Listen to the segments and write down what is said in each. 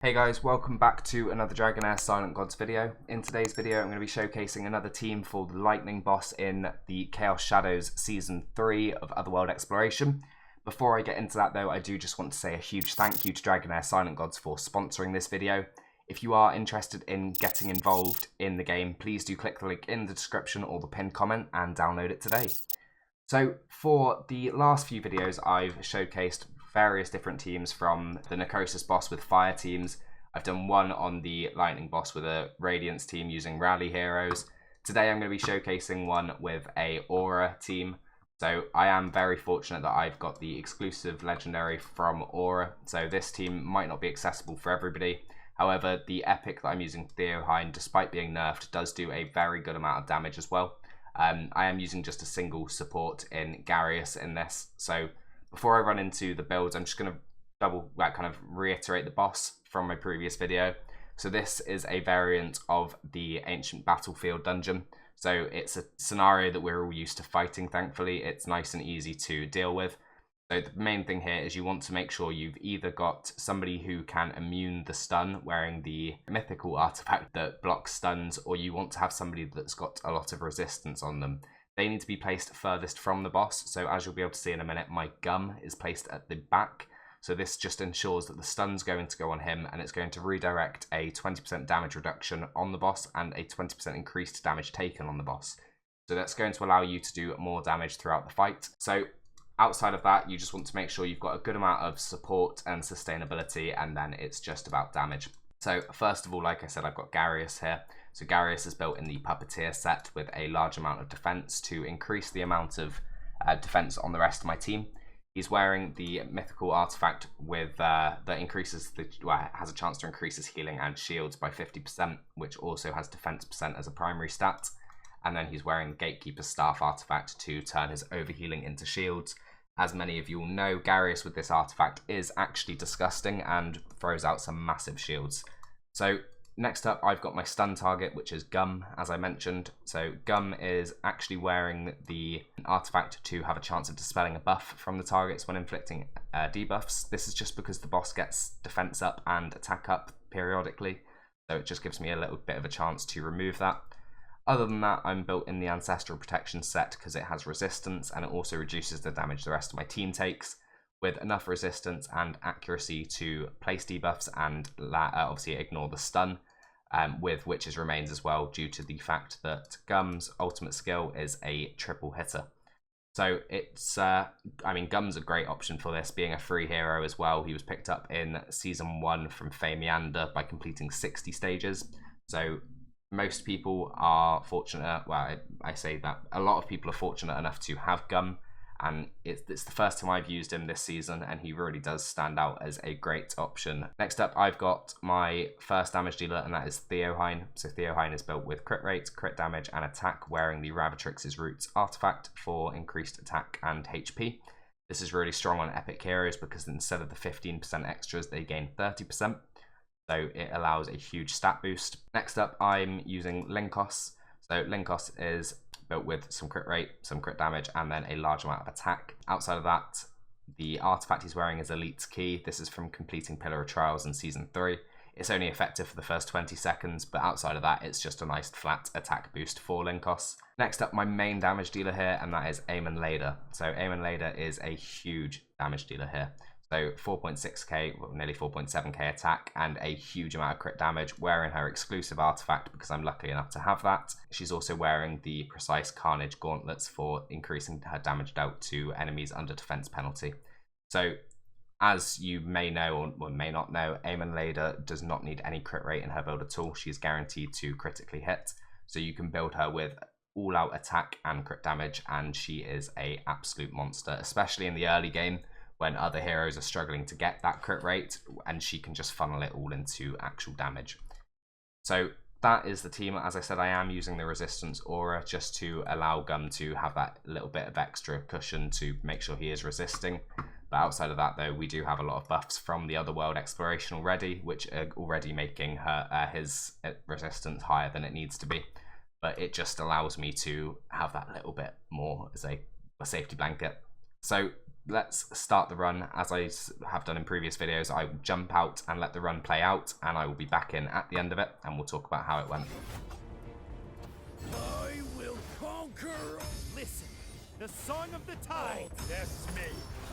Hey guys, welcome back to another Dragonheir Silent Gods video. In today's video I'm going to be showcasing another team for the Lightning boss in the Chaos Shadows Season 3 of Otherworld Exploration. Before I get into that though, I do just want to say a huge thank you to Dragonheir Silent Gods for sponsoring this video. If you are interested in getting involved in the game, please do click the link in the description or the pinned comment and download it today. So for the last few videos I've showcased various different teams, from the Necrosis boss with fire teams. I've done one on the Lightning boss with a Radiance team using rally heroes. Today I'm going to be showcasing one with a Aura team. So I am very fortunate that I've got the exclusive legendary from Aura. So this team might not be accessible for everybody. However, the epic that I'm using, Dragonheir, despite being nerfed, does do a very good amount of damage as well. I am using just a single support in Garius in this. So before I run into the builds, I'm just going to reiterate the boss from my previous video. So this is a variant of the Ancient Battlefield dungeon. So it's a scenario that we're all used to fighting, thankfully. It's nice and easy to deal with. So the main thing here is you want to make sure you've either got somebody who can immune the stun wearing the mythical artifact that blocks stuns, or you want to have somebody that's got a lot of resistance on them. They need to be placed furthest from the boss. So as you'll be able to see in a minute, my gum is placed at the back. So this just ensures that the stun's going to go on him, and it's going to redirect a 20% damage reduction on the boss and a 20% increased damage taken on the boss. So that's going to allow you to do more damage throughout the fight. So outside of that, you just want to make sure you've got a good amount of support and sustainability, and then it's just about damage. So first of all, like I said, I've got Garius here. So Garius is built in the Puppeteer set with a large amount of defense to increase the amount of defense on the rest of my team. He's wearing the mythical artifact with that increases has a chance to increase his healing and shields by 50%, which also has defense percent as a primary stat. And then he's wearing the Gatekeeper's Staff artifact to turn his overhealing into shields. As many of you will know, Garius with this artifact is actually disgusting and throws out some massive shields. So next up, I've got my stun target, which is Gum, as I mentioned. So Gum is actually wearing the artifact to have a chance of dispelling a buff from the targets when inflicting debuffs. This is just because the boss gets defense up and attack up periodically. So it just gives me a little bit of a chance to remove that. Other than that, I'm built in the Ancestral Protection set because it has resistance and it also reduces the damage the rest of my team takes, with enough resistance and accuracy to place debuffs and obviously ignore the stun, with Witch's Remains as well, due to the fact that Gum's ultimate skill is a triple hitter. So it's, Gum's a great option for this, being a free hero as well. He was picked up in Season 1 from Fae Meander by completing 60 stages. So most people are fortunate, well, I say that a lot of people are fortunate enough to have Gum, and it's the first time I've used him this season, and he really does stand out as a great option. Next up, I've got my first damage dealer, and that is Dragonheir. So Dragonheir is built with crit rate, crit damage, and attack, wearing the Ravatrix's Roots artifact for increased attack and HP. This is really strong on epic heroes because instead of the 15% extras, they gain 30%. So it allows a huge stat boost. Next up, I'm using Linkos. So Linkos is built with some crit rate, some crit damage, and then a large amount of attack. Outside of that, the artifact he's wearing is Elite's Key. This is from completing Pillar of Trials in Season 3. It's only effective for the first 20 seconds, but outside of that, it's just a nice flat attack boost for Linkos. Next up, my main damage dealer here, and that is Amon Lader. So Amon Lader is a huge damage dealer here. So 4.6k, well, nearly 4.7k attack and a huge amount of crit damage, wearing her exclusive artifact because I'm lucky enough to have that. She's also wearing the Precise Carnage gauntlets for increasing her damage dealt to enemies under defense penalty. So as you may know or may not know, Amon Lader does not need any crit rate in her build at all. She's guaranteed to critically hit. So you can build her with all out attack and crit damage, and she is an absolute monster, especially in the early game, when other heroes are struggling to get that crit rate, and she can just funnel it all into actual damage. So that is the team. As I said, I am using the Resistance Aura just to allow Gum to have that little bit of extra cushion to make sure he is resisting. But outside of that though, we do have a lot of buffs from the Otherworld Exploration already, which are already making his resistance higher than it needs to be. But it just allows me to have that little bit more as a safety blanket. So let's start the run. As I have done in previous videos, I will jump out and let the run play out, and I will be back in at the end of it, and we'll talk about how it went. I will conquer. Listen, the song of the tide. Oh, that's me,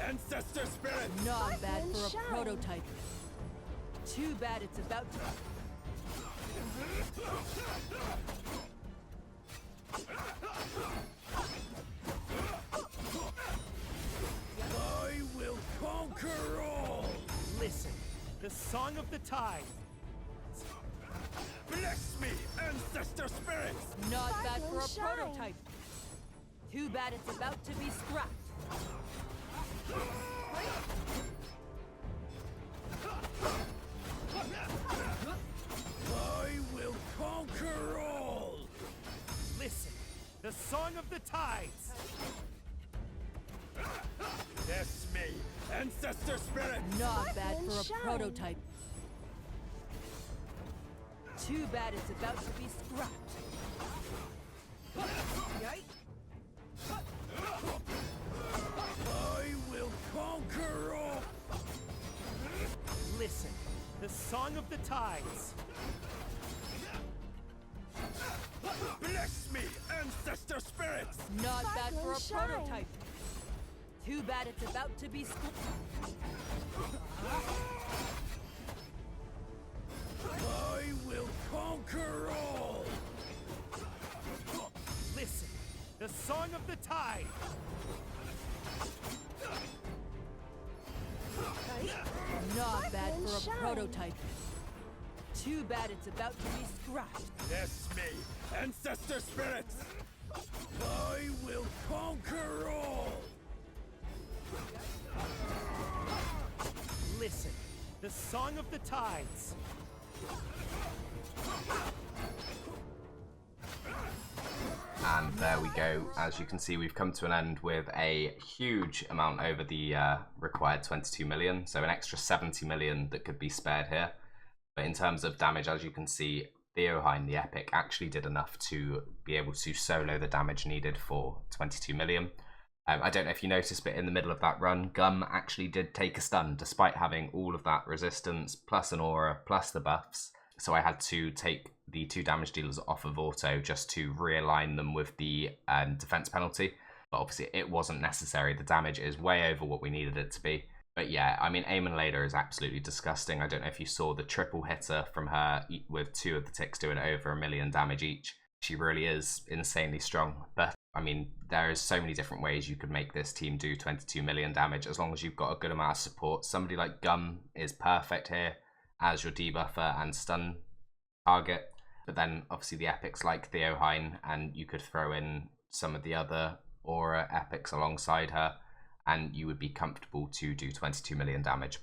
ancestor spirit. Not bad for a prototype. Too bad it's about to. I will conquer all. Listen, the song of the tide. Bless me, ancestor spirits. Not bad for a prototype. Too bad it's about to be scrapped. I will conquer all. Listen, the song of the tides. That's me, ancestor spirit. Not bad for a prototype. Too bad it's about to be scrapped. I will conquer all. Listen, the song of the tides. Bless me, ancestor spirits. Not bad for a prototype. Too bad it's about to be scrapped. I will conquer all. Listen, the song of the tide. Not bad for a prototype. Too bad it's about to be scrapped. That's me, ancestor spirits. I will conquer all. Listen, the song of the tides. And there we go. As you can see, we've come to an end with a huge amount over the required 22 million. So an extra 70 million that could be spared here. But in terms of damage, as you can see, Dragonheir, the Epic, actually did enough to be able to solo the damage needed for 22 million. I don't know if you noticed, but in the middle of that run, Gum actually did take a stun, despite having all of that resistance, plus an aura, plus the buffs. So I had to take the 2 damage dealers off of auto just to realign them with the defense penalty. But obviously it wasn't necessary. The damage is way over what we needed it to be. But yeah, I mean, Aemon Leda is absolutely disgusting. I don't know if you saw the triple hitter from her with 2 of the ticks doing over 1 million damage each. She really is insanely strong. But I mean, there is so many different ways you could make this team do 22 million damage as long as you've got a good amount of support. Somebody like Gum is perfect here as your debuffer and stun target. But then obviously the epics like Dragonheir, and you could throw in some of the other aura epics alongside her, and you would be comfortable to do 22 million damage.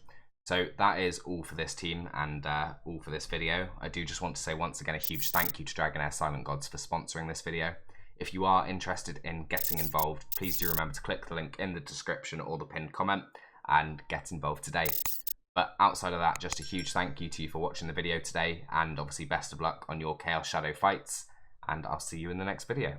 So that is all for this team and all for this video. I do just want to say once again a huge thank you to Dragonheir Silent Gods for sponsoring this video. If you are interested in getting involved, please do remember to click the link in the description or the pinned comment and get involved today. But outside of that, just a huge thank you to you for watching the video today, and obviously best of luck on your Chaos Shadow fights, and I'll see you in the next video.